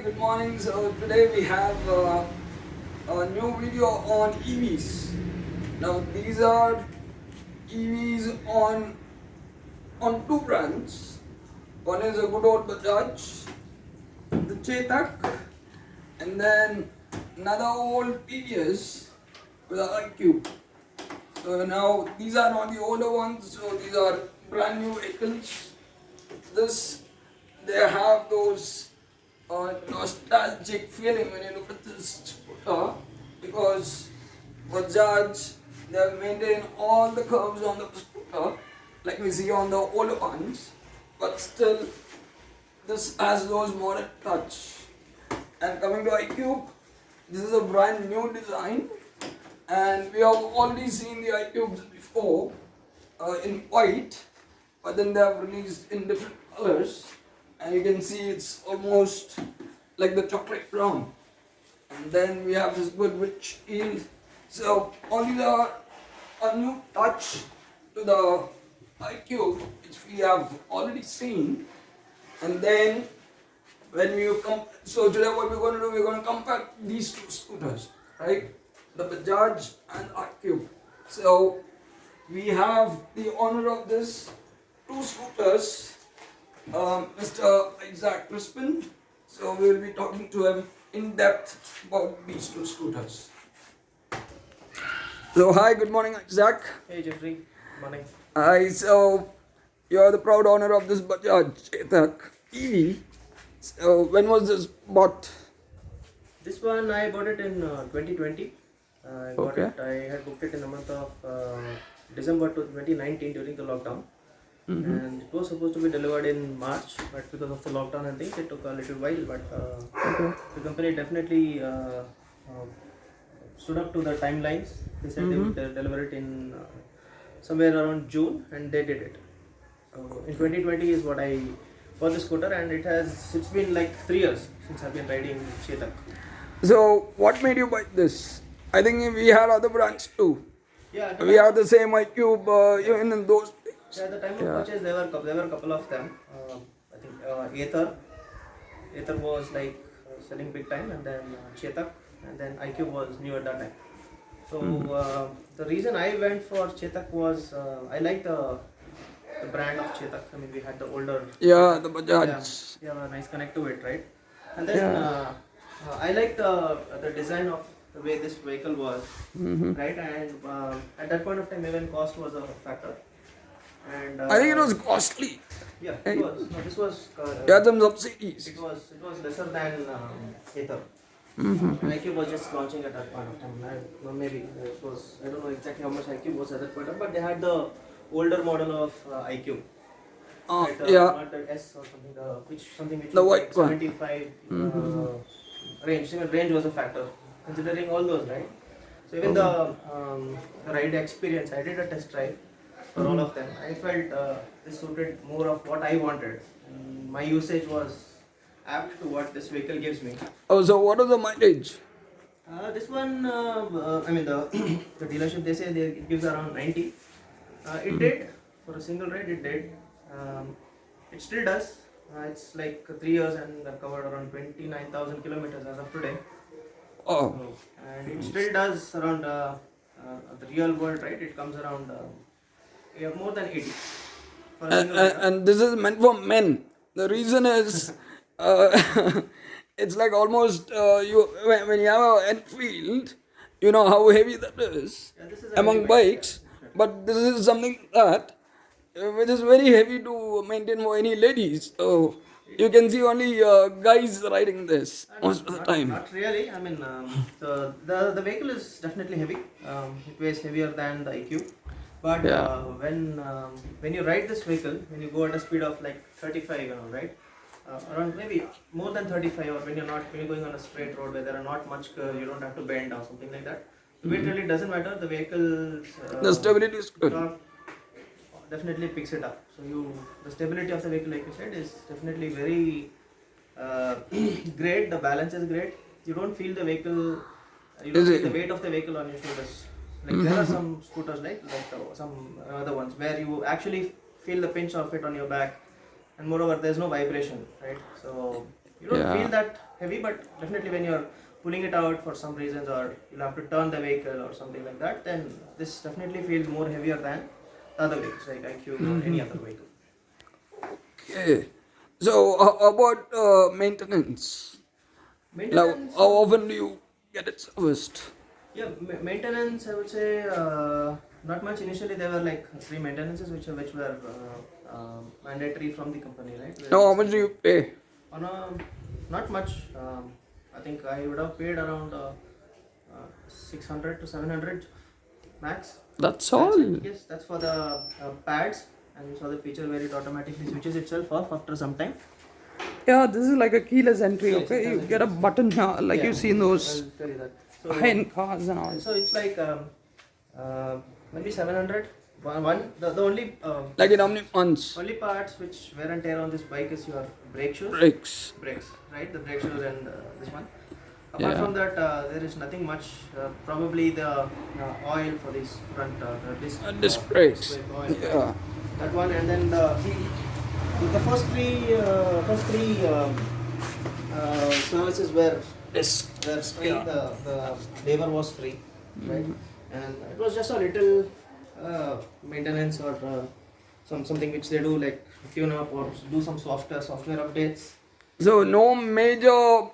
good morning. So today we have a new video on EVs. Now these are EVs on two brands. One is a good old Bajaj, the Chetak, and then another old TVS with the iQube. So now these are not the older ones. So these are brand new vehicles. They have those nostalgic feeling when you look at this scooter, because Bajaj, they maintain all the curves on the scooter like we see on the older ones, but still this has those modern touch. And coming to iQube, this is a brand new design, and we have already seen the iQubes before in white, but then they have released in different colors, and you can see it's almost like the chocolate brown. And then we have this good rich yield. So all these are a new touch to the iQube, which we have already seen. And then when you come, so today what we're going to do, we're going to compare these two scooters, right? The Bajaj and iQube. So we have the honor of this two scooters, Mr. Isaac Crispin. So we will be talking to him in depth about these two scooters. So hi, good morning, Isaac. Hey Jeffrey, morning. Hi, so you are the proud owner of this Bajaj Chetak EV. So when was this bought? This one I bought it in 2020. I got Okay. it. I had booked it in the month of December 2019 during the lockdown, and it was supposed to be delivered in March, but because of the lockdown and things, it took a little while. But the company definitely stood up to the timelines. They said they would deliver it in somewhere around June, and they did it. In 2020 is what I bought the scooter, and it's been like 3 years since I've been riding Chetak. So what made you buy this? I think we had other brands too. Yeah, We have the same iQube even in those days. at the time of purchase, there were a couple of them. I think Ather was like selling big time, and then Chetak, and then iQube was new at that time. So the reason I went for Chetak was I like the brand of Chetak. I mean, we had the older. Yeah, the Bajaj. Yeah, a nice connect to it, right? And then I like the design of the way this vehicle was, right? And at that point of time, even cost was a factor. And I think it was costly. yeah, it was. No, this was. You had some subsidies. It was lesser than Ather. iQube was just launching at that point of time. Maybe it was. I don't know exactly how much iQube was at that point of time, but they had the older model of iQube. Right, Yeah. Not the S or something. Which The was white like one. 75 range. Even range was a factor, considering all those, right? So even the ride experience, I did a test drive for all of them. I felt this suited more of what I wanted. And my usage was apt to what this vehicle gives me. Oh, so what was the mileage? This one, I mean the dealership, they say it gives around 90. It did for a single ride. It did. It still does. It's like 3 years, and I've covered around 29,000 kilometers as of today. Oh, And it still does around the real world, right? It comes around more than 80 for a single rider. and this is meant for men. The reason is, it's like almost when you have an Enfield, you know how heavy that is Yeah, this is a among heavy bike, bikes. But this is something that which is very heavy to maintain for any ladies. So you can see only guys riding this most of the time. Not really. I mean, the vehicle is definitely heavy. It weighs heavier than the iQube. But when you ride this vehicle, when you go at a speed of like 35, right? Around maybe more than 35, or when you're going on a straight road where there are not much curve, you don't have to bend or something like that. Weight really doesn't matter. The vehicle The stability is good. definitely picks it up. So the stability of the vehicle, like you said, is definitely very great. The balance is great. You don't feel the vehicle. You don't feel the weight of the vehicle on your shoulders. Like there are some scooters like some other ones where you actually feel the pinch of it on your back, and moreover, there's no vibration, right? So You don't Yeah. feel that heavy, but definitely when you're pulling it out for some reasons, or you'll have to turn the vehicle or something like that, then this definitely feels more heavier than the other vehicles like iQube or any other vehicle. Okay. So, how about maintenance? Now, Maintenance, how often do you get it serviced? yeah, maintenance. I would say not much. Initially, there were like 3 maintenances which were mandatory from the company, right? Where Now, how it's much do you pay? on a not much. I think I would have paid around 600 to 700 max. That's That's all. it. Yes, that's for the pads, and you saw the feature where it automatically switches itself off after some time. Yeah, this is like a keyless entry. Yes, Okay, it you has a get a button here, like Yeah, you see in those I'll tell you that. high-end cars and all. So it's like maybe 700. The only Like in how many months? only parts which wear and tear on this bike is your brake shoes, Brakes. brakes, right? The brake shoes and this one. Apart Yeah. from that, there is nothing much. Probably the oil for this front, the disc, Disc brakes. brake oil. Yeah. That one, and then the first three services were free. Yeah. The labor was free, right? And it was just a little maintenance or something which they do, like tune up or do some software updates. So no major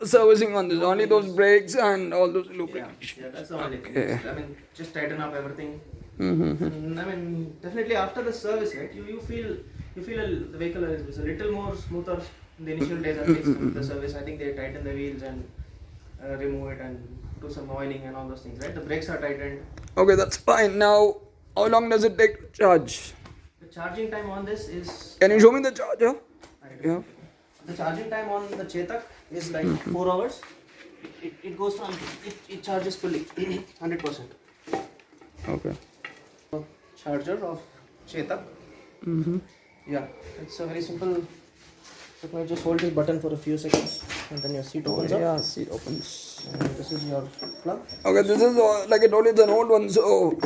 servicing on this. Only those brakes and all those lubrication. Yeah, that's the only thing. Okay. I mean, just tighten up everything. Mm-hmm. And, I mean, definitely after the service, right? You feel the vehicle is a little more smoother in the initial days at least. After the service, I think they tighten the wheels and remove it and do some oiling and all those things, right? The brakes are tightened. Okay, that's fine. Now, how long does it take to charge? The charging time on this is. Can you show me the charger? Yeah. The charging time on the Chetak is like 4 hours. It goes from it charges fully 100%. Okay. Charger of Chetak. Mm-hmm. Yeah, it's a very simple. You can just hold this button for a few seconds, and then your seat opens up. Yeah, seat opens. And this is your plug. Okay, this is like I told you, it's an old one, so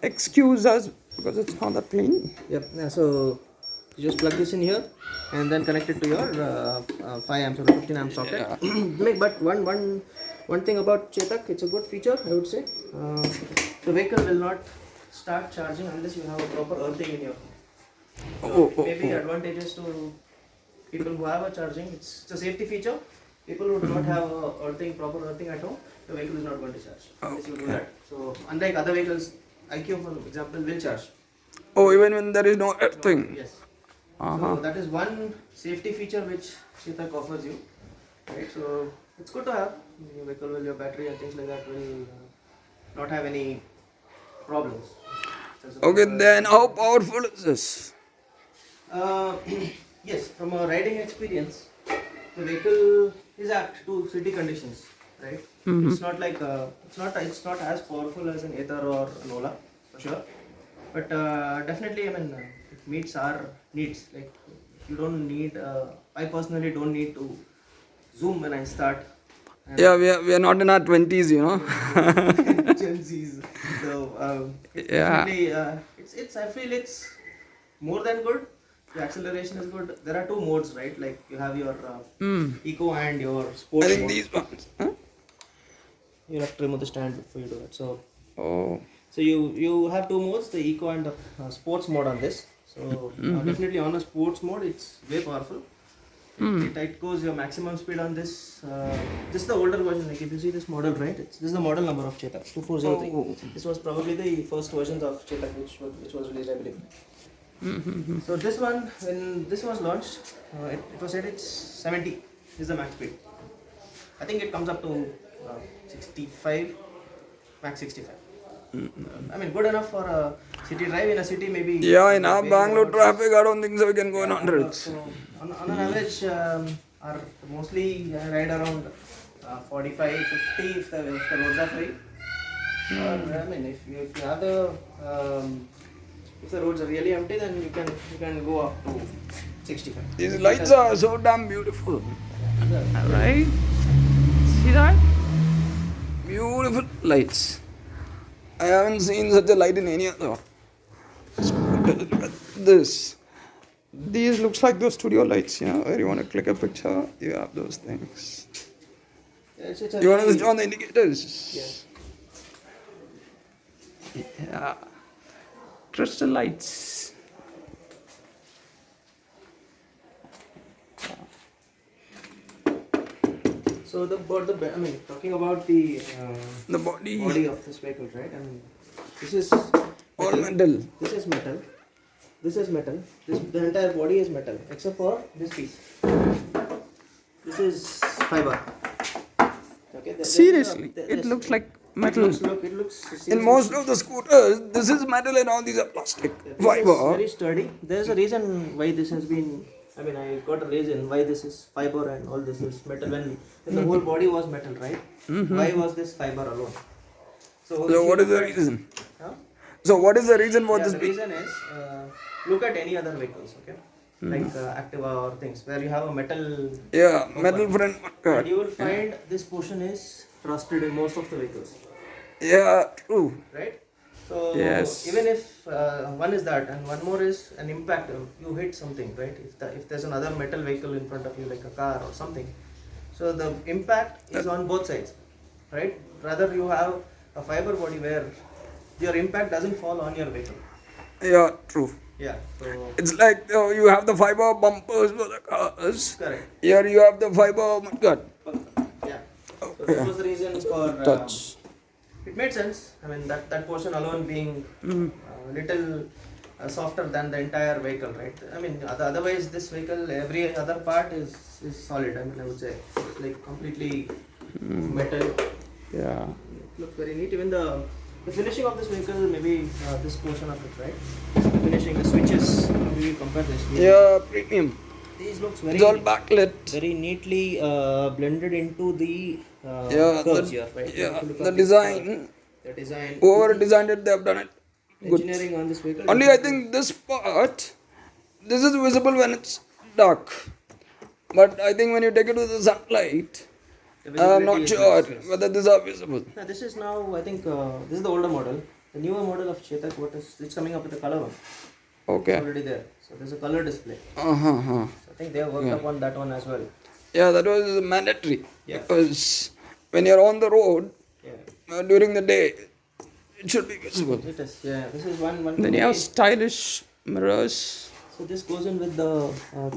excuse us because it's not that clean. Yep. Yeah, so you just plug this in here, and then connect it to your 5 amps or 15 amp socket. Yeah. But one thing about Chetak, it's a good feature, I would say. The vehicle will not start charging unless you have a proper earthing in your. Maybe advantages to people who have a charging. It's a safety feature. People who do not have proper earthing at home, the vehicle is not going to charge unless you do that. So unlike other vehicles, iQube, for example, will charge. Oh, even when there is no earthing. Yes. Uh-huh. So that is one safety feature which Chetak offers you. Right. So it's good to have. Your vehicle will, your battery and things like that will not have any problems. Okay, then how powerful is this? Yes, from a riding experience, the vehicle is apt to city conditions, right? It's not like it's not as powerful as an Ather or an Ola, for sure. But definitely, I mean, it meets our needs. Like you don't need. I personally don't need to zoom when I start. And Yeah, we are not in our 20s, you know. Gen Zs. So it's Yeah. definitely it's I feel it's more than good. The acceleration is good. There are 2 modes, right? Like you have your eco and your sport I think mode. these ones. Huh? You have to remove the stand before you do that. So Oh. you have 2 modes, the eco and the sports mode on this. So definitely on a sports mode, it's way powerful. It goes your maximum speed on this. This is the older version. Like if you see this model, right? This is the model number of Chetak 2403. Oh. This was probably the first versions of Chetak which was released, I believe. So this one, when this was launched, it was said it's 70 is the max speed. I think it comes up to 65, max 65. I mean, good enough for a city drive. In a city, maybe. Yeah, in our maybe Bangalore about- traffic, I don't think so we can go in hundreds. So on an average, are mostly ride around 45, 50 if the roads are free. Or I mean, if you have the if the roads are really empty, then you can go up to 65. These lights are so damn beautiful. Right? See that? Beautiful lights. I haven't seen such a light in any other. Look at this. These looks like those studio lights, you know, where you want to click a picture, you have those things. Yeah, it's a You want to really- switch on the indicators? Yeah. Yeah. Crystal lights. So I mean, talking about the The body. body of this vehicle, right? I mean, this is All metal. This is metal. This is metal. The entire body is metal, except for this piece. This is fiber. Okay. Seriously, it looks like metal. It looks. In most of the scooters, this is metal and all these are plastic. This Fiber. is very sturdy. There's a reason why this has been. I mean, I got a reason why this is fiber and all this is metal. When the whole body was metal, right? Why was this fiber alone? So what is the reason? Huh? So what is the reason for Yeah, this? the reason is look at any other vehicles, okay? Like Activa or things where you have a metal. Yeah, metal front. And you will find this portion is rusted in most of the vehicles, Yeah, true. right? So Yes. even if one is that and one more is an impact, you hit something, right? If there's another metal vehicle in front of you like a car or something, so the impact is on both sides, right? Rather you have a fiber body where your impact doesn't fall on your vehicle. Yeah, true. Yeah. So It's like you have the fiber bumpers for the cars. correct. Here you have the fiber mudguard. Yeah. So that was the reason for Touch. it made sense. I mean that portion alone being little softer than the entire vehicle, right? I mean otherwise this vehicle every other part is solid. I mean I would say it's like completely metal. Yeah. It looks very neat. Even the finishing of this vehicle, maybe this portion of it, right? The finishing, the switches. Maybe you compare this. Yeah, premium. These looks very It's all backlit. very neatly blended into the Yeah, curves here, right? yeah, If you look the at this, design. the design, Whoever designed it, they have done it. Good. engineering on this vehicle. Only I think this part, this is visible when it's dark. But I think when you take it to the sunlight, the I'm visibility not is sure less, yes. whether these are visible. Now, this is now, I think, this is the older model. The newer model of Chetak, it's coming up with a color one. Okay. It's already there. So there's a color display. Uh-huh. So I think they have worked upon that one as well. Yeah, that was mandatory. Yeah. Because when you're on the road Yeah. during the day, it should be visible. It is, yeah. This is one. Then you have stylish mirrors. So this goes in with the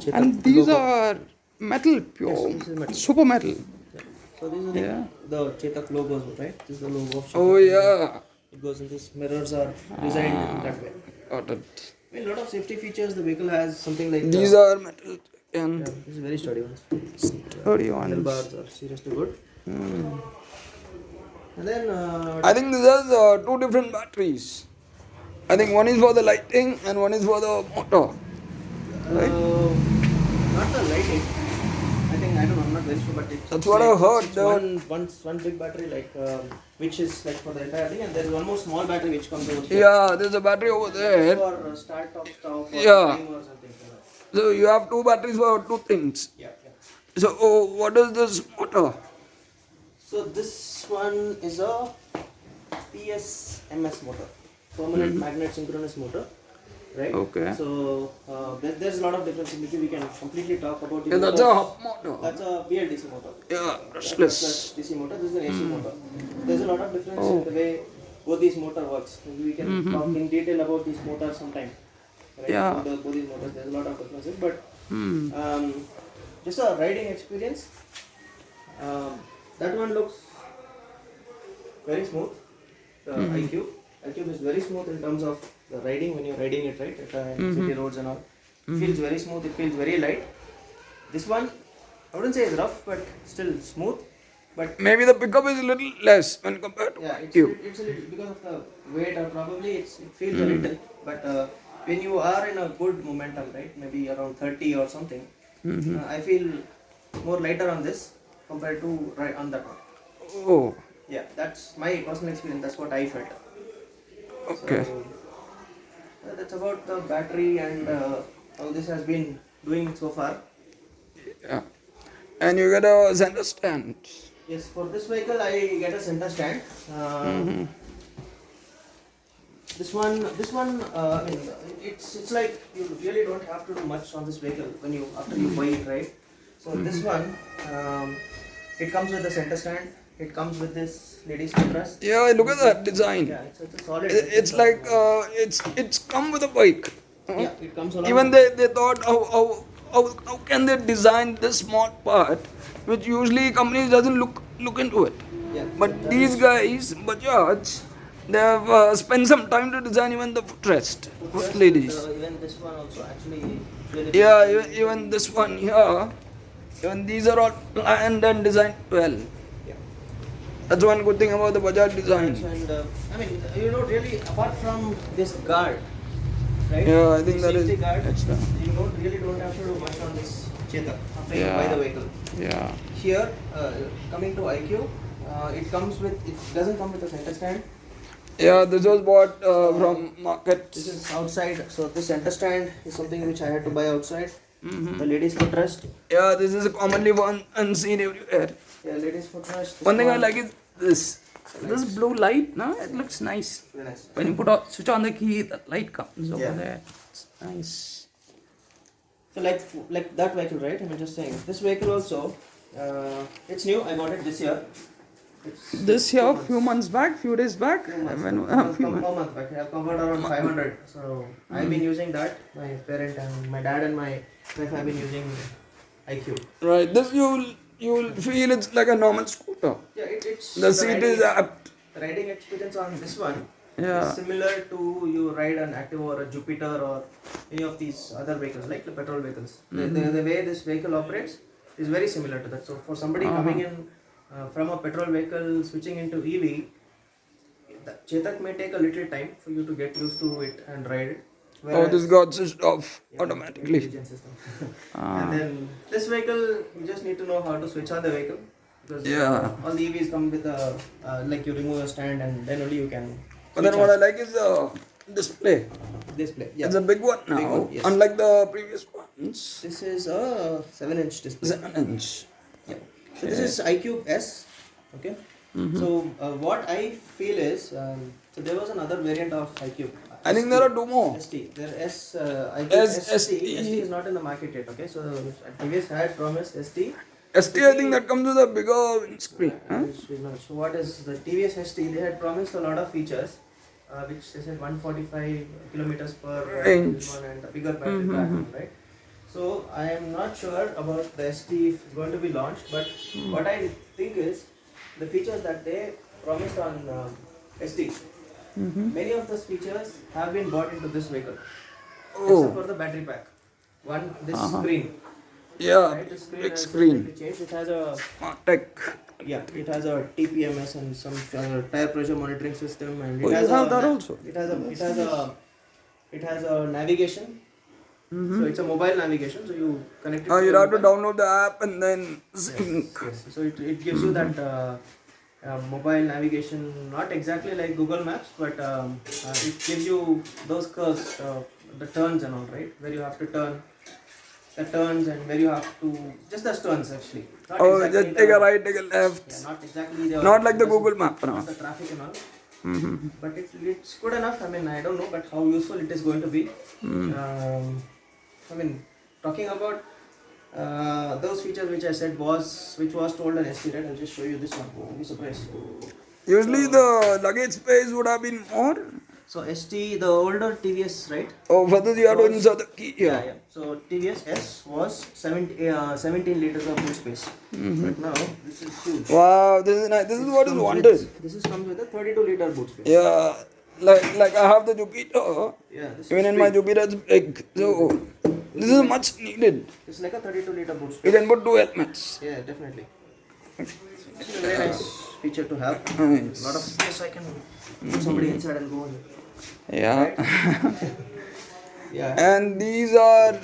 Chetak And these logo. are metal, pure. Yes, this is metal. Super metal. Yeah. So these are Yeah. the Chetak logos, right? This is the logo of Chetak. Oh, yeah. It goes in this. Mirrors are designed in that way. Got it. I mean, a lot of safety features. The vehicle has something like These are metal and yeah, this is very sturdy ones. sturdy ones. Handlebars are seriously good. And then I think this has two different batteries. I think one is for the lighting and one is for the motor. Right? not the lighting. I think I don't know. I'm not very sure, but it's That's what I heard. It's one big battery like which is like for the entire thing, and there is one more small battery which comes over here. Yeah, there's a battery over there. For start of stop or Yeah. time or something like that. So you have two batteries for two things. Yeah, yeah. So what is this motor? So this one is a PSMS motor, permanent magnet synchronous motor, right? Okay. So there's a lot of difference. Maybe we can completely talk about the Yeah, that's a motors. hub motor. That's a BLDC motor. Yeah, That's brushless. DC motor. This is an AC motor. There's a lot of difference in the way both these motor works. Maybe we can talk in detail about these motors sometime. Right? Yeah. Both these motors, there's a lot of differences, but Hmm. just a riding experience. That one looks very smooth. The iQube is very smooth in terms of the riding when you're riding it, right? At city roads and all. It feels very smooth. It feels very light. This one, I wouldn't say it's rough, but still smooth. But Maybe the pickup is a little less when compared to yeah, Cube. it's a little because of the weight, or probably it feels a little. But when you are in a good momentum, right? Maybe around 30 or something, I feel more lighter on this compared to on that one. Oh, Yeah, that's my personal experience. That's what I felt. okay. So, that's about the battery and how this has been doing so far. Yeah. And you get a center stand. Yes, for this vehicle I get a center stand. This one, I mean, it's like you really don't have to do much on this vehicle when you after you buy it, right? So this one, it comes with a center stand. It comes with this ladies footrest. Yeah, look at that design. Yeah, it's a solid. It's like it's come with a bike. Yeah, it comes along. Even they thought how can they design this small part, which usually companies doesn't look into it. Yeah, But so that these is guys, Bajaj, they have spent some time to design even the footrest for footrest, ladies. even this one also actually really. Yeah, even this one here, even these are all planned and designed well. Yeah. That's one good thing about the Bajaj design. And I mean, you know, really, apart from this guard, right? Yeah, I think that is safety guard. extra. You don't have to do much on this Chetak after you Yeah. buy the vehicle. Yeah. Here, coming to iQube, it doesn't come with a center stand. Yeah, this was bought from market. This is outside, so this center stand is something which I had to buy outside. Mm-hmm. The ladies footrest. Yeah, this is commonly one unseen everywhere. Yeah, ladies footrest. One thing I like is this. This blue light, no? It looks nice. Very nice. When you switch on the key, the light comes over there. It's nice. So like that vehicle, right? I mean, just saying. This vehicle also, it's new. I got it this year. This here, few months back, few days back. Few months back. I have covered around 500. So I've been using that. My parent and my dad and my wife have been using iQube. Right, this you'll feel it's like a normal scooter. Yeah, it's The seat is apt. the riding experience on this one Yeah. is similar to you ride an Activa or a Jupiter or any of these other vehicles like the petrol vehicles. The way this vehicle operates is very similar to that. So for somebody coming in from a petrol vehicle switching into EV, the Chetak may take a little time for you to get used to it and ride it. Oh, this got switched off Yeah, automatically. intelligent system. And then this vehicle, you just need to know how to switch on the vehicle because Yeah. all the EVs come with a like you remove a stand and then only you can. But then switch what on. I like is the display. Display. Yeah. It's a big one now, Big one, yes. unlike the previous ones. This is a 7-inch display. 7-inch. Yeah. So this is iQube S. Okay. So what I feel is, so there was another variant of iQube. I think there are two more. ST. There iQube ST. ST. ST is not in the market yet. Okay. So TVS had promised ST. ST, I think that comes with a bigger windscreen. Huh? So what is the TVS ST? They had promised a lot of features, which they said 145 kilometers per Range. this one and a bigger battery pack, right? So I am not sure about the ST if it's going to be launched, but what I think is the features that they promised on ST. Many of those features have been bought into this vehicle, except for the battery pack. One, this screen. Yeah, Right, the screen big has screen. been changed. It has a Smart tech. it has a TPMS and some tire pressure monitoring system, and Oh, it has you have that also? it has a navigation. So it's a mobile navigation. So you connect it. You'll your have to mobile. download the app and then sync. Yes. So it gives you that mobile navigation, not exactly like Google Maps, but it gives you those curves, the turns and all, right, where you have to turn. The turns and where you have to just the turns actually. Not Oh, exactly just take a right, take a Yeah, left. not exactly the. Not like the Google map. Not No. the traffic and all. But it's good enough. I mean, I don't know, but how useful it is going to be. I mean, talking about those features which I said which was told on ST, right? I'll just show you this one. You'll be surprised. Usually the luggage space would have been more. So ST, the older TVS, right? Oh, for this you have to insert the key here. Yeah. So TVS S was 17 liters of boot space. Right now, this is huge. Wow, this is nice. This is what is wanted. This comes with a 32-liter boot space. Yeah, like I have the Jupiter. Yeah, this Even is in my big. Jupiter it's big. So this is much needed. It's like a 32-liter boot You space. can put 2 helmets. Yeah, definitely. It's a very nice feature to have. Nice. A lot of space I can put somebody inside and go in. Yeah. Yeah. And these are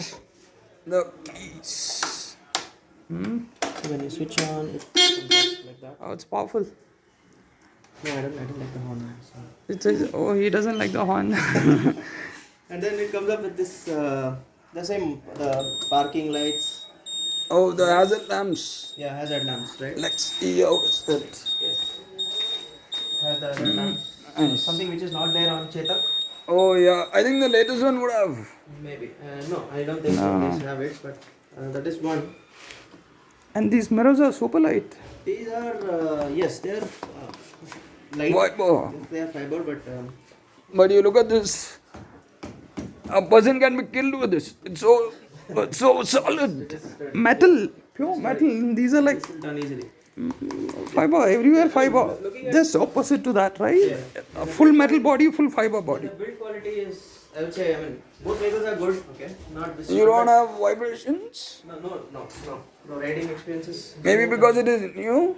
the keys. So when you switch on, it comes like that. Oh, it's powerful. No, I don't like the horn. So. It says, oh, he doesn't like the horn. And then it comes up with this, the same parking lights. Oh, the hazard lamps. Yeah, hazard lamps, right? Let's see how it's it. Yes. It has the hazard lamps. Nice. Something which is not there on Chetak. Oh yeah, I think the latest one would have. Maybe. No, I don't think so. These have it, but that is one. And these mirrors are super light. These are yes, they are light. Fiber. Yes, they are fiber, but But you look at this. A person can be killed with this. It's so solid. Metal, pure metal. These are like this is done easily. fiber everywhere. Fiber. Just opposite to that, right? Yeah. A full metal body, full fiber The body. build quality is, I would say, I mean, both vehicles are good. Okay, not this. You don't have vibrations. No riding experiences. Maybe because it is new.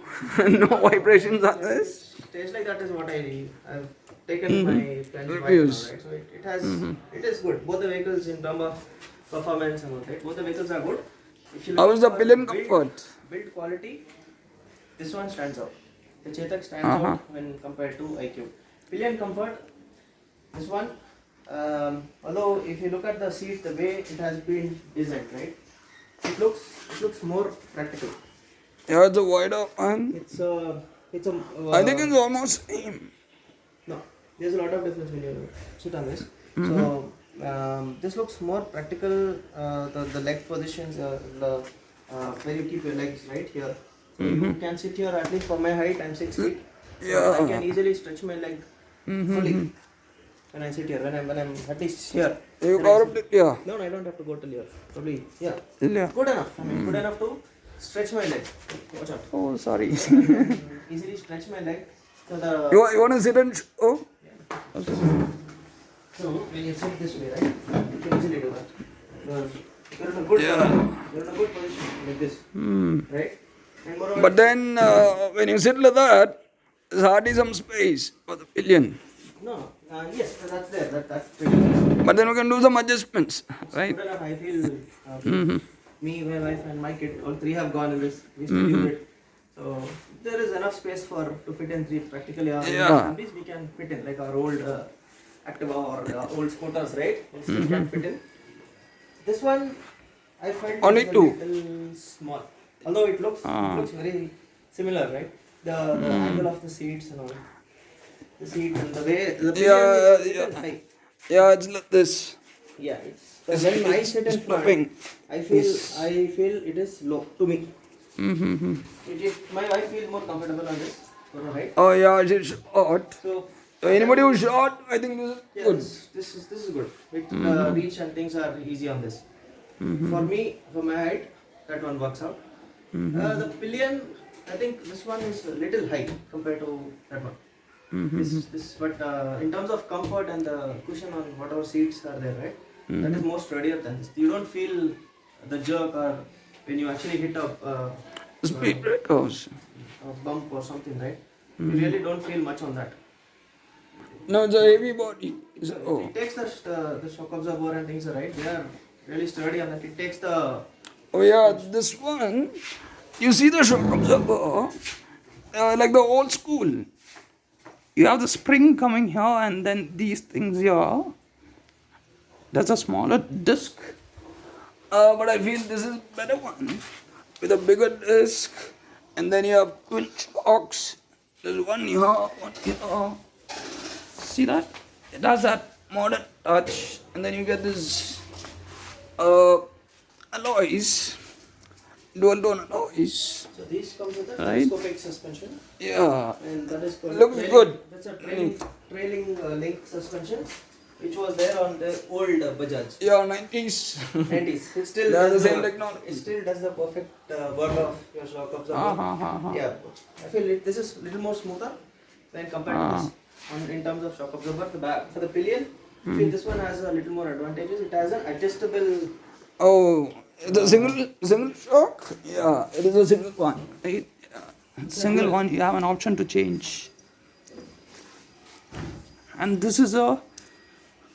No vibrations on this. Stage like that is what I've taken my friend's bike now, Reviews. right? So it has it is good. Both the vehicles in terms of performance and all, right? Both the vehicles are good. If you How look is the for pillion comfort? build quality, this one stands out. The Chetak stands out when compared to iQube. Pillion comfort, this one. Although if you look at the seat, the way it has been designed, right? It looks more practical. Yeah, it's a wider one. It's a I think it's almost same. no. There's a lot of difference when you sit on this. So this looks more practical. The leg positions, where you keep your legs right here. So you can sit here. At least for my height, I'm 6 feet. So Yeah. I can easily stretch my leg fully when I sit here. When I'm at least here. You Then I carved sit- it, yeah. No, I don't have to go till here. Probably yeah. Yeah. Good enough. I mean, good enough to stretch my leg. Watch out. Oh, sorry. Easily stretch my leg. So the You want to sit and oh? so when you sit this way, right? You can easily do that. You're in a good you're in a good position like this, right? And moreover, But then when you sit like that, there's hardly some space for the pillion. no, yes, that's there. That's pretty good. But then we can do some adjustments, right? Good enough. I feel me, my wife, and my kid, all three have gone in this. We still use it. So there is enough space to fit in three practically. Our families we can fit in like our old Activa or old scooters, right? We still can fit in. This one I felt Only is a two. little small. Although it looks very similar, right? The angle of the seats and all. The seat and the way the pillion is little high. Yeah, it's like this. Yeah, so when I sit in front, Slopping. I feel it is low to me. It is my wife feels more comfortable on this, right? Oh yeah, it's short. So So anybody who's short, I think this is yeah, good. this is good. It, reach and things are easy on this. For me, for my height, that one works out. The pillion, I think this one is a little high compared to that one. But in terms of comfort and the cushion on whatever seats are there, right? That is more sturdier than this. You don't feel the jerk or when you actually hit a Speed breakers. bump or something, right? You really don't feel much on that. No, it's a heavy body. So it takes the shock absorber and things, right? They are really sturdy on that. It takes the Oh yeah, this one, you see the shock absorber, like the old school. You have the spring coming here and then these things here. That's a smaller disc. But I feel this is better one with a bigger disc. And then you have twin shocks. There's one here, one here. See that? It has that modern touch. And then you get this alloys, dual tone alloys. so these come with a Right. telescopic suspension, Yeah, and that is called looks trailing- good. That's a trailing link suspension, which was there on the old Bajaj. Yeah, 90s. 90s. It still They are does the same technology. It still does the perfect work of your shock absorber. Yeah, I feel this is a little more smoother when compared to this. In terms of shock absorber, the back for the pillion, I feel this one has a little more advantages. It has an adjustable. Oh, it's a single shock? Yeah, it is a single one. Right? Yeah. Single one, you have an option to change. And this is a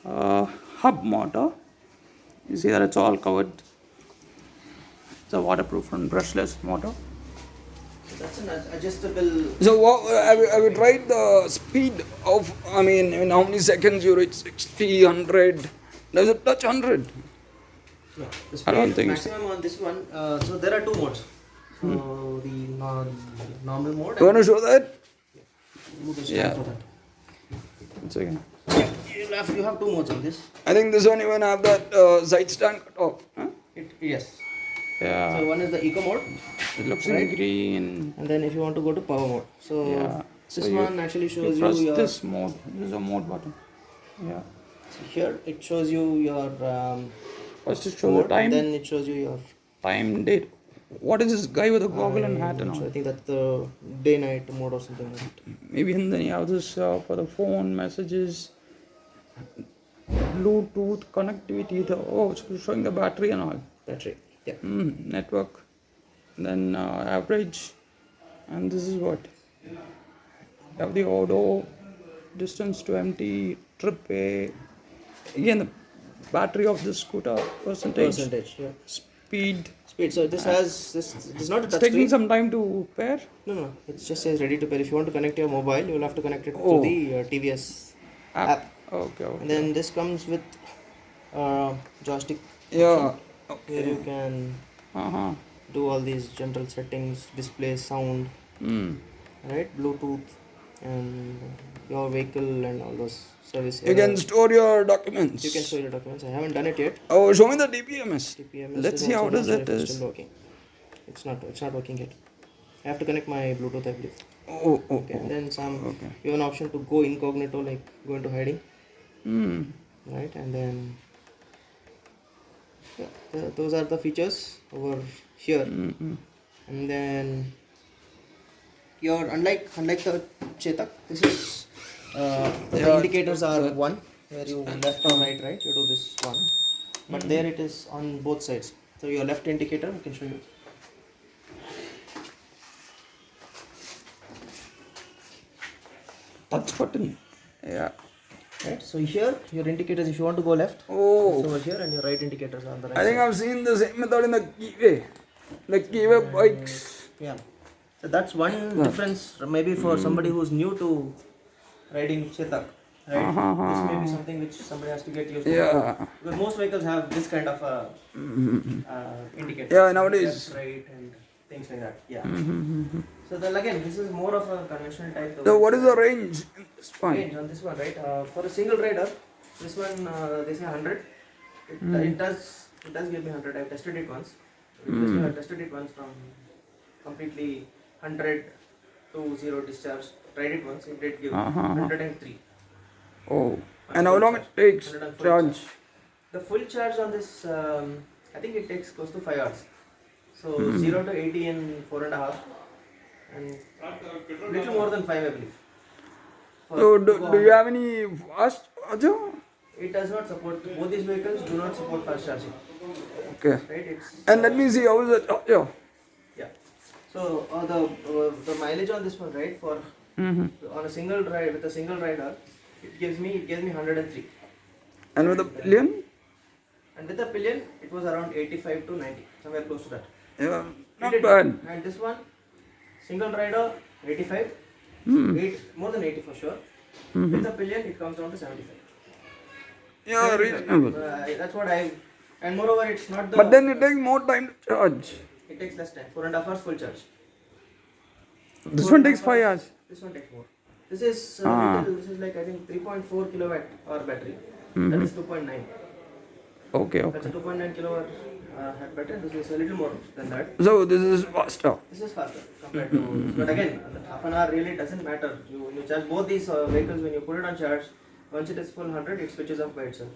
hub motor. You see that it's all covered. It's a waterproof and brushless motor. So that's an adjustable. So have you tried the speed of, I mean, in how many seconds you reach 60, 100? Does it touch 100? No, the I don't speed think so. maximum on this one. So there are two modes. So the normal mode. You want to show that? Remove the strap Yeah. for that. One second. You have two modes on this. I think this one even have that side stand cut off. Huh? Yes. Yeah. So one is the eco mode, It looks right? in green. And then if you want to go to power mode, so Yeah. this So one actually shows press you your. this mode. This is a mode button. Yeah. So here it shows you your First it shows mode, the time. and then it shows you your Time, date. What is this guy with a goggle and hat and so I all? think that's the day-night mode or something like that. Maybe and then you have this for the phone messages, Bluetooth connectivity. It's showing the battery and all. Battery. Yeah. Network. Then average, and this is what you have the auto, distance to empty, trip pay. Again, the battery of this scooter percentage. Yeah. Speed. So this has this is not a It's touch taking screen. some time to pair. No. It just says ready to pair. If you want to connect your mobile, you will have to connect it Oh. to the TVS app. Okay. And then this comes with joystick. Yeah. Where you can do all these general settings, display, sound, right? Bluetooth, and your vehicle and all those service. You can store your documents. You can store your documents. I haven't done it yet. Oh, show me the DPMS. TPMS Let's is see how also does not it sure if it's is. still working. It's not working yet. I have to connect my Bluetooth, I believe. Okay. And then you have an option to go incognito, like go into hiding. Right, and then those are the features over here. And then your unlike the Chetak, this is the indicators are one where you left or right, you do this one, but there it is on both sides. So your left indicator, I can show you. Touch button. Yeah. Right, so here your indicators, if you want to go left, Oh. it's over here, and your right indicators are on the right I think side. I've seen the same method in the Kiwi. The Kiwi bikes. Yeah. So that's one difference, maybe for somebody who's new to riding Chetak, right? This may be something which somebody has to get used to. Yeah. Because most vehicles have this kind of indicator. Yeah, nowadays. Left, right, and things like that. Yeah. So then again, this is more of a conventional type. So what is the range in this one? Range on this one, right? For a single rider, this one they say 100. It does give me 100. I've tested it once. I've tested it once from completely 100 to 0 discharge. Tried it once. It did give 103. Oh. And how long it takes 104 charge? The full charge on this, I think it takes close to 5 hours. So 0 to 80 in 4.5, and little more than 5, I believe. So do you have any fast charger? It does not support, both these vehicles do not support fast charging. Okay. Right? And let me see how is the charger. Yeah. So the mileage on this one, right? For on a single ride with a single rider, it gives me 103. And with the pillion? And with the pillion, it was around 85 to 90, somewhere close to that. Yeah, not bad. And this one, single rider, 85, more than 80 for sure. With the pillion, it comes down to 75. Yeah, 75. reasonable. That's what and moreover, it's not the. But then it takes more time to charge. It takes less time, 4.5 hours full charge. This one takes 5 hours. This one takes more. This is like I think 3.4 kilowatt hour battery. That is 2.9. Okay. That's a 2.9 kilowatt battery. This is a little more than that. So this is faster. This is faster compared to this. But again, half an hour really doesn't matter. When you charge both these vehicles, when you put it on charge, once it is full 100, it switches up by itself.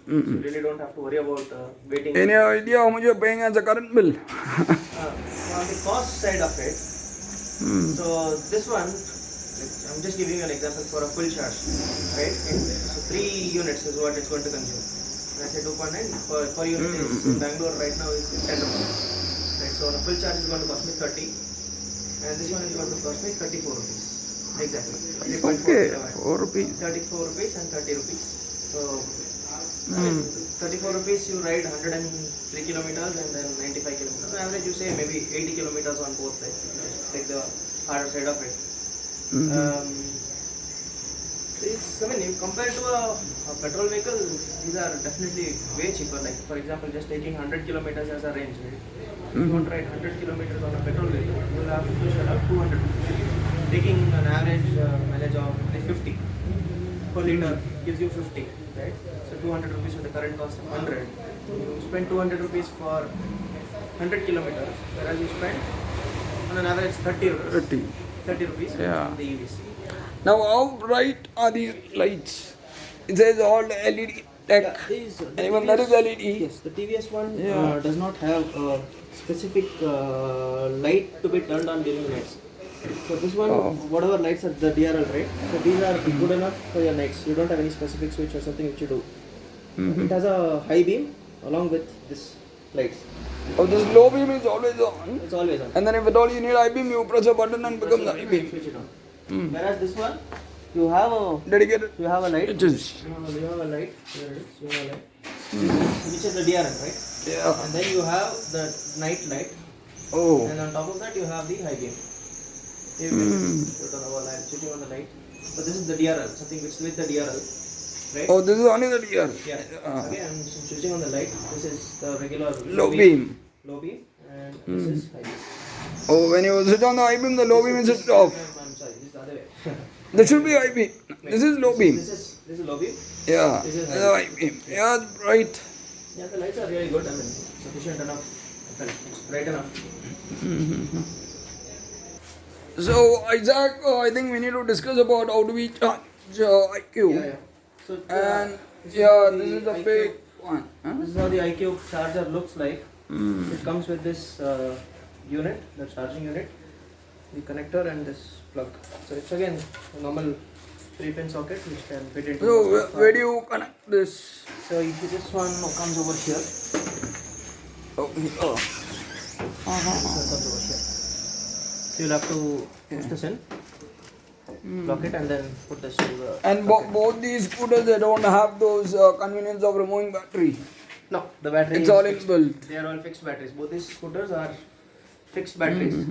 So you really don't have to worry about waiting. Any idea how much you're paying as a current bill? On the cost side of it, so this one, I'm just giving you an example for a full charge, right? So 3 units is what it's going to consume. When I say 2.9, per unit is in Bangalore right now is 10 rupees. Right? So a full charge is going to cost me 30, and this one is going to cost me 34 rupees. Exactly. 3.4 4 rupees. 34 rupees and 30 rupees. So 34 rupees you ride 103 kilometers and then 95 kilometers. On average you say maybe 80 kilometers on both sides, like the harder side of it. I mean, compared to a petrol vehicle, these are definitely way cheaper. Like for example, just taking 100 kilometers as a range, right? If you want to ride 100 kilometers on a petrol vehicle, you will have to shell out 200. Taking an average mileage of 50. per liter gives you 50, right? So 200 rupees with the current cost of 100. You spend 200 rupees for 100 kilometers, whereas you spend on an average 30 rupees. 30 rupees Yeah. on the EVs. Now, how bright are these lights? It says all LED tech. Yeah, these, And even that is LED. Yes, the TVS one Yeah. does not have a specific light to be turned on during the nights. So this one, whatever lights are the DRL, right? So these are good enough for your nights. You don't have any specific switch or something which you do. It has a high beam along with this lights. Oh, this low beam is always on. It's always on. And then if at all you need high beam, you press a button and becomes high beam. Switch it on. Whereas this one, you have a Dedicated. you have a light. It is. You have a light. Here it is. You have a light. Which is the DRL, right? Yeah. And then you have the night light. Oh. And on top of that, you have the high beam. You can put on our light, switching on the light. So this is the DRL, something which is with the DRL, right? Oh, this is only the DR. Yeah. Okay, I'm switching on the light. This is the regular Low beam. Low beam, and this is high beam. Oh, when you switch on the high beam, the low beam is switched off. I'm sorry, this is the other way. This should be high beam. This is low beam. This is low beam. Yeah. This is This is high beam. Yeah, it's bright. Yeah, the lights are really good. I mean, sufficient enough. It's bright enough. So, Isaac, I think we need to discuss about how do we charge iQube. Yeah. So And this this is the iQube. big one. Huh? This is how the iQube charger looks like. It comes with this unit, the charging unit, the connector, and this plug. So it's again a normal 3-pin socket which can fit into. So, where do you connect this? So if this one comes over here. Oh. So it comes over here. So you'll have to push this in, lock it, and then put this to the. And both these scooters, they don't have those convenience of removing battery. No, the battery. It's is all fixed. inbuilt. They are all fixed batteries. Both these scooters are fixed batteries.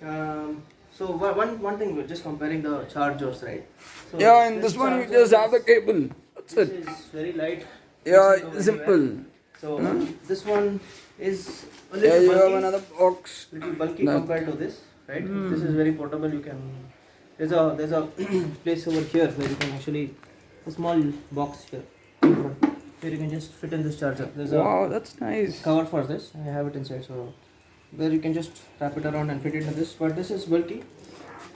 So one thing, we're just comparing the chargers, right? So Yeah, in this one you charger just have the cable. That's This it. is very light. Yeah, Doesn't go simple. anywhere. So this one is a Yeah, little you have bulky, another box. little bulky No. compared to this, right? This is very portable. You can there's a place over here where you can actually a small box here where you can just fit in this charger. There's Wow, that's nice. a cover for this. I have it inside, so where you can just wrap it around and fit it into this. But this is bulky.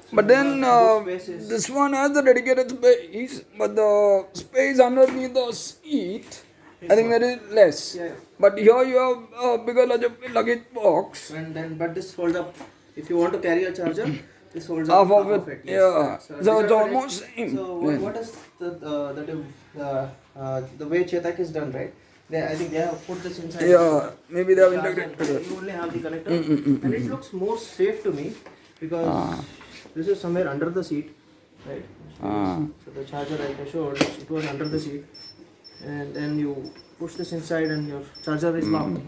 So But then this space is this one has the dedicated space, but the space underneath the seat, I think that is less. yeah. But here you have a bigger luggage box. And then, but this holds up. If you want to carry a charger, this holds Half up of it, Yes. yeah. So these are it's the almost same. So Yeah. what is the way Chetak is done, right? I think they have put this inside. Yeah, maybe they have the charger. integrated it. You only have the connector, and it looks more safe to me because this is somewhere under the seat, right? So the charger, like I showed, it was under the seat, and then you push this inside, and your charger is locked.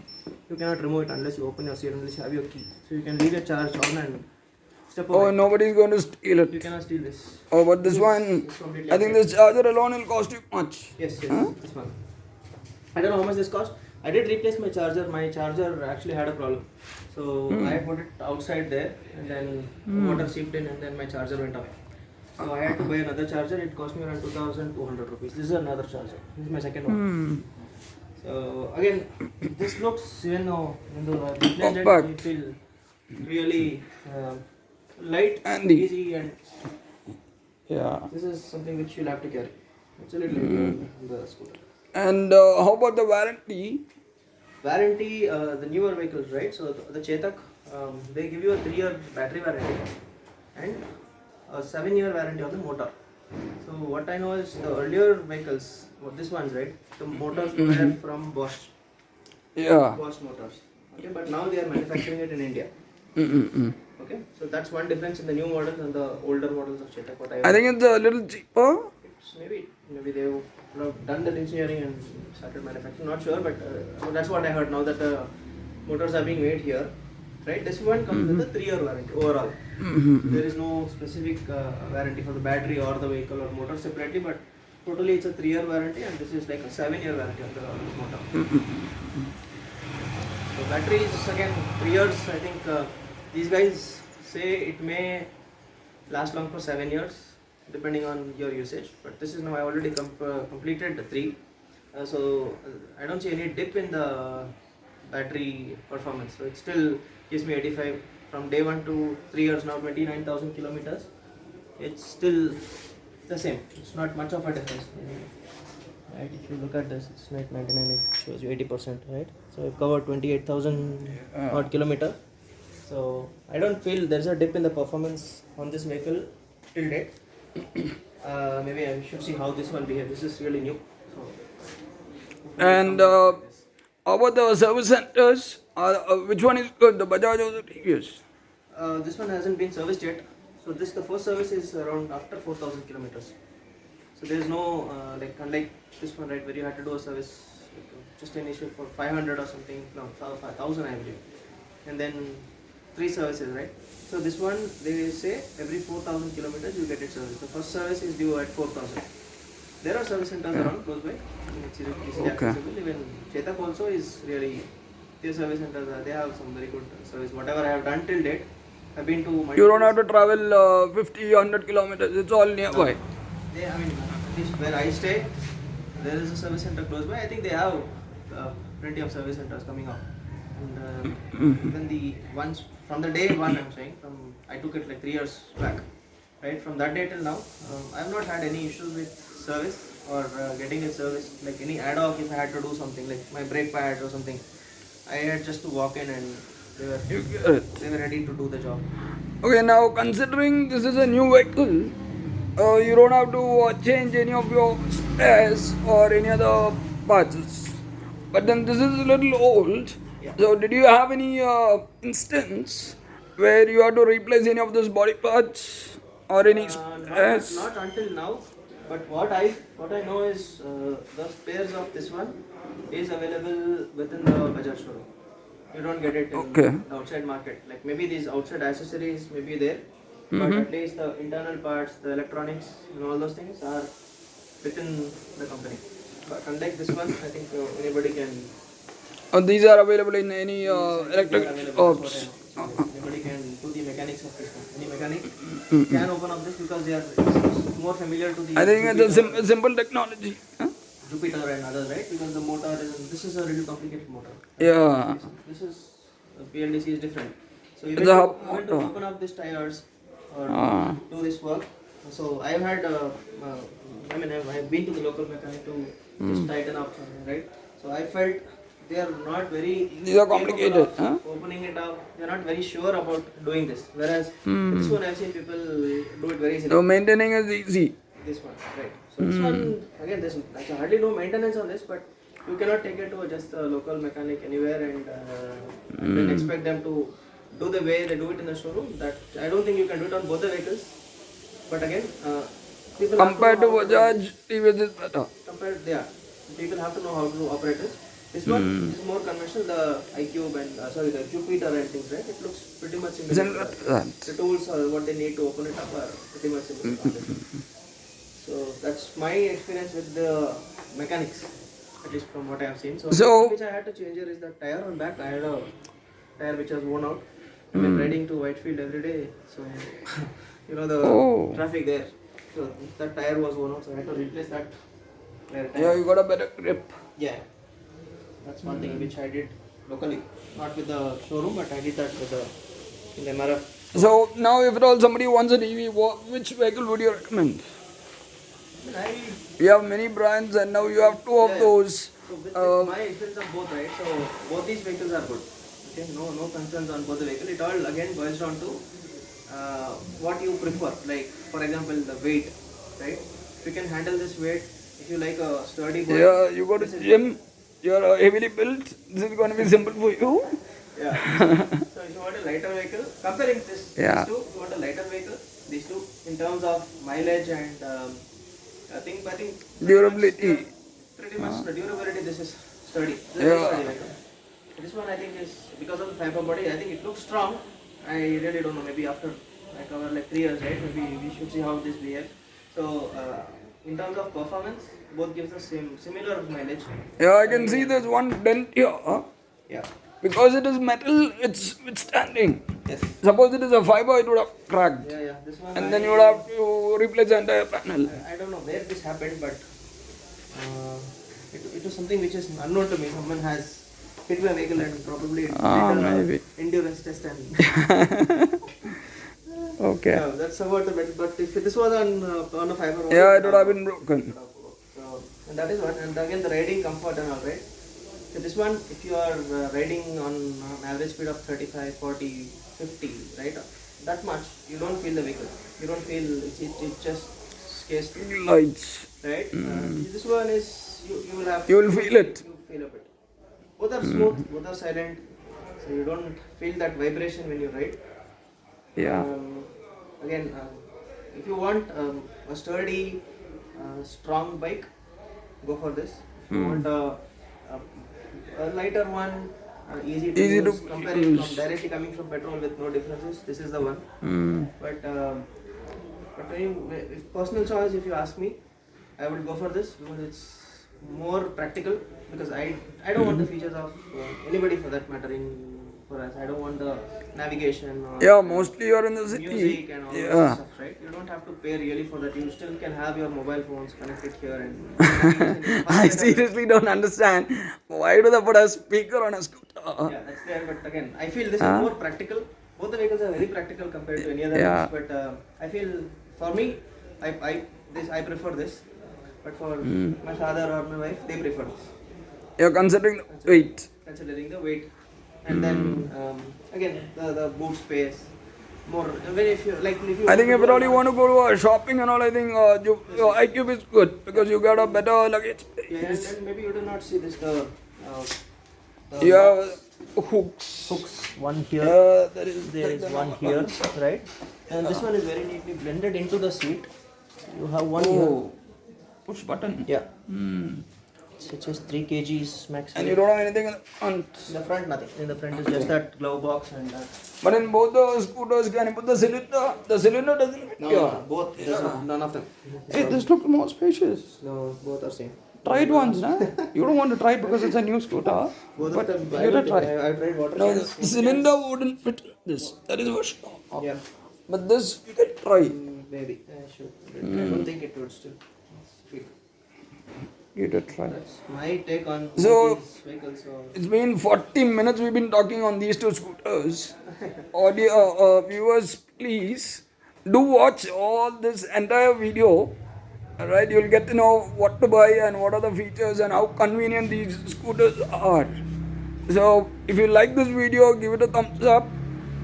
You cannot remove it unless you open your seat, unless you have your key. So you can leave your charge on and step away. Oh, nobody's going to steal You it. cannot steal this. Oh, but this one, It's completely I think updated. this charger alone will cost you much. Yes, this one. I don't know how much this cost. I did replace my charger. My charger actually had a problem. So I put it outside there, and then water seeped in, and then my charger went away. So I had to buy another charger. It cost me around 2,200 rupees. This is another charger. This is my second one. So again, this looks, even though the replaced Compact. you feel really light, And easy, and Yeah. this is something which you'll have to carry. It's a little heavy on the scooter. And how about the warranty? Warranty, the newer vehicles, right? So the Chetak, they give you a 3-year battery warranty and a 7-year warranty on the motor. So what I know is the earlier vehicles, this one's right, the motors were from Bosch Yeah. motors. Okay, but now they are manufacturing it in India. Okay, so that's one difference in the new models and the older models of Chetak. What I think it's a little cheaper. it's maybe they've done that engineering and started manufacturing. Not sure, but that's what I heard now that the motors are being made here. Right, this one comes with a 3-year warranty overall. There is no specific warranty for the battery or the vehicle or motor separately, but totally it's a 3-year warranty, and this is like a 7-year warranty on the motor. So battery is again 3 years. I think these guys say it may last long for 7 years. depending on your usage. But this is now I already completed 3. I don't see any dip in the battery performance. So it still gives me 85 from day 1 to 3 years now, 29,000 kilometers. It's still the same. It's not much of a difference. Right, if you look at this, it's not 99, it shows you 80%, right? So I've covered 28,000 odd kilometers. So I don't feel there's a dip in the performance on this vehicle till date. Maybe I should see how this one behaves. This is really new. So, And how about the service centers? Which one is good, the Bajaj or the TVS? this one hasn't been serviced yet. So the first service is around after 4,000 kilometers. So there is no like unlike this one, right, where you had to do a service just initial for 500 or something, no, 5,000 I believe, and then 3 services, right? So this one they say every 4,000 kilometers you get it serviced. The first service is due at 4,000. There are service centers around close by. It's easily accessible. Even Chetak also is really, their service centers they have some very good service. Whatever I have done till date, I've been to. You don't have to travel 50, 100 kilometers. It's all nearby. No. I mean, at least where I stay, there is a service center close by. I think they have plenty of service centers coming up. And even the ones from the day 1, I'm saying, I took it like 3 years back, right? From that day till now, I have not had any issues with service or getting it serviced. Like any ad hoc, if I had to do something like my brake pads or something, I had just to walk in and they were ready to do the job. Okay, now considering this is a new vehicle, you don't have to change any of your spares or any other parts. But then this is a little old. Yeah. So did you have any instance where you had to replace any of those body parts or any spares? Not until now. But what I know is the spares of this one is available within the Bajaj showroom. You don't get it in the outside market. Like maybe these outside accessories may be there, but at least the internal parts, the electronics, and all those things are within the company. But unlike this one, I think anybody can. These are available in any electric shops. Anybody can do the mechanics of this one. Any mechanic can open up this because they are more familiar to the. I think it's a simple technology. Huh? Jupiter and others, right? Because the motor is, this is a really complicated motor. Yeah. This is PLDC is different. So It's a hub even to motor. open up these tires or do this work. So I've had, I've been to the local mechanic to just tighten up, right? So I felt they are not very. These are complicated. Huh? Opening it up, they are not very sure about doing this. Whereas this one I've seen people do it very easily. So maintaining is easy. This one, right? So this one again, there's like hardly no maintenance on this, but you cannot take it to just a local mechanic anywhere and then expect them to do the way they do it in the showroom. That I don't think you can do it on both the vehicles. But again, people Compared to have Bajaj, TVS is better. people have to know how to operate this. This one is more conventional. The iQube and the Jupiter and things, right? It looks pretty much similar. The tools or what they need to open it up are pretty much similar. So that's my experience with the mechanics, at least from what I have seen. So which I had to change here is the tire on back. I had a tire which was worn out. I've been riding to Whitefield every day, so you know the traffic there. So that tire was worn out, so I had to replace that. Yeah, you got a better grip. Yeah, that's one thing which I did locally, not with the showroom, but I did that with in the MRF. So now, if at all somebody wants an EV, which vehicle would you recommend? You have many brands, and now you have 2 of those. So with my experience of both, right? So both these vehicles are good. Okay, no concerns on both the vehicle. It all again boils down to what you prefer. Like for example, the weight, right? If you can handle this weight, if you like a sturdy body. Yeah, you go to gym. You're heavily built. This is going to be simple for you. Yeah. So if you want a lighter vehicle, comparing these two, you want a lighter vehicle. These two, in terms of mileage and I think Durability. Pretty much the durability. This is sturdy. This is sturdy vehicle. This one I think is because of the fiber body. I think it looks strong. I really don't know. Maybe after I cover like 3 years, right? Maybe we should see how this behaves. So in terms of performance, both gives the similar mileage. Yeah, I can see there's one dent here. Yeah. Because it is metal, it's withstanding. Yes. Suppose it is a fiber, it would have cracked. Yeah. This one. And then you would have to to replace the entire panel. I don't know where this happened, but it was something which is unknown to me. Someone has hit my vehicle and probably did Maybe. endurance test and Okay. yeah, that's about the metal. But if this was on a fiber, Yeah, it would have been broken. So, and that is one. And again, the riding comfort and all, right? So this one, if you are riding on an average speed of 35, 40, 50, right? That much, you don't feel the vehicle. You don't feel it just scares through, Lights. right? This one is you will have. You will feel it. You feel a bit. Both are smooth, both are silent, so you don't feel that vibration when you ride. Yeah. Again, if you want a sturdy, strong bike, go for this. If you want a lighter one, easy to use, comparing from directly coming from petrol with no differences, this is the one. But when if personal choice, if you ask me, I would go for this because it's more practical. Because I don't want the features of anybody for that matter for us. I don't want the navigation or Yeah, mostly you are in the city. music and all that stuff, right? You don't have to pay really for that. You still can have your mobile phones connected here and I seriously don't understand why do they put a speaker on a scooter? yeah, that's there. But again, I feel this is more practical. Both the vehicles are very practical compared to any other ones. But I feel for me, I prefer this. But for my father or my wife, they prefer this. You're considering the weight. Considering the weight, and then again the boot space. More when if you I think if you really want to go to shopping and all, I think your iQube is good because you got a better luggage space. Yeah, and maybe you do not see this You have hooks. One here. There Is one here, right? And this one is very neatly blended into the seat. You have one here. Push button. Yeah. It is 3 kgs maximum. And you don't have anything in the front. In the front, nothing. In the front is just that glove box and that. But in both the scooters, can you put the cylinder? The cylinder doesn't fit here. No, both. None of them. Hey, this looks more spacious. No, both are same. Try it once, nah? You don't want to try it because it's a new scooter. Both But of them. you should try. I tried water. No, the cylinder wouldn't fit this. That is for sure. Yeah. But this you can try. Maybe. I should. I don't think it would still fit. Give it a try. That's my take on So, these vehicles. So it's been 40 minutes we've been talking on these two scooters. Audio viewers, please do watch all this entire video. Alright, you'll get to know what to buy and what are the features and how convenient these scooters are. So, if you like this video, give it a thumbs up.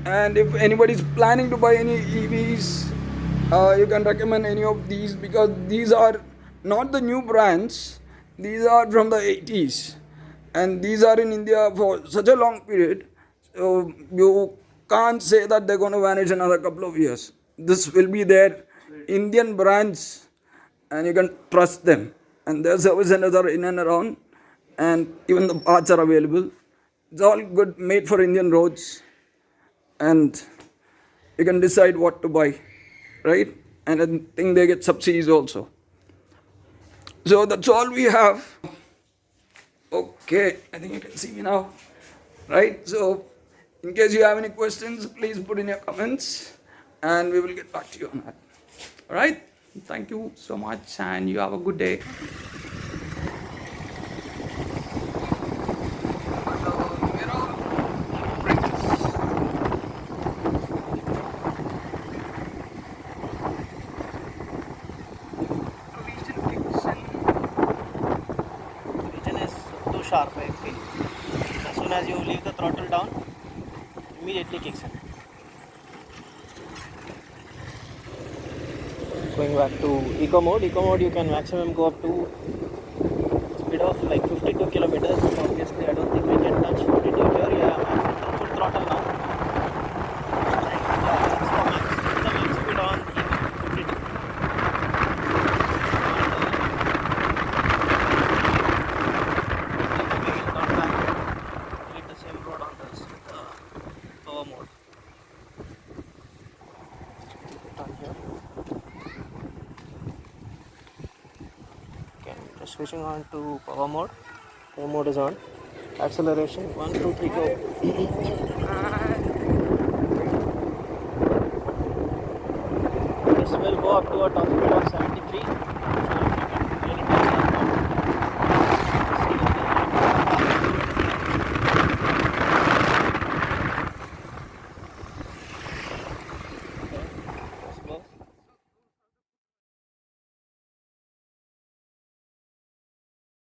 And if anybody is planning to buy any EVs, you can recommend any of these because these are not the new brands. These are from the 80s and these are in India for such a long period. So you can't say that they're going to vanish in another couple of years. This will be their Indian brands and you can trust them. And their service centers are in and around and even the parts are available. It's all good, made for Indian roads and you can decide what to buy, right? And I think they get subsidies also. So that's all we have. Okay, I think you can see me now. Right? So, in case you have any questions, please put in your comments and we will get back to you on that. Alright? Thank you so much and you have a good day. sharp, I feel. As soon as you leave the throttle down, immediately kicks in. Going back to eco mode. Eco mode you can maximum go up to speed of like 52 kilometers. Obviously, I don't think we can touch 52 here. Yeah, I'm full throttle now. Yeah, that's the max speed on eco 52. Switching on to power mode. Power mode is on. Acceleration 1, 2, 3, go. This will go up to a top speed of 73.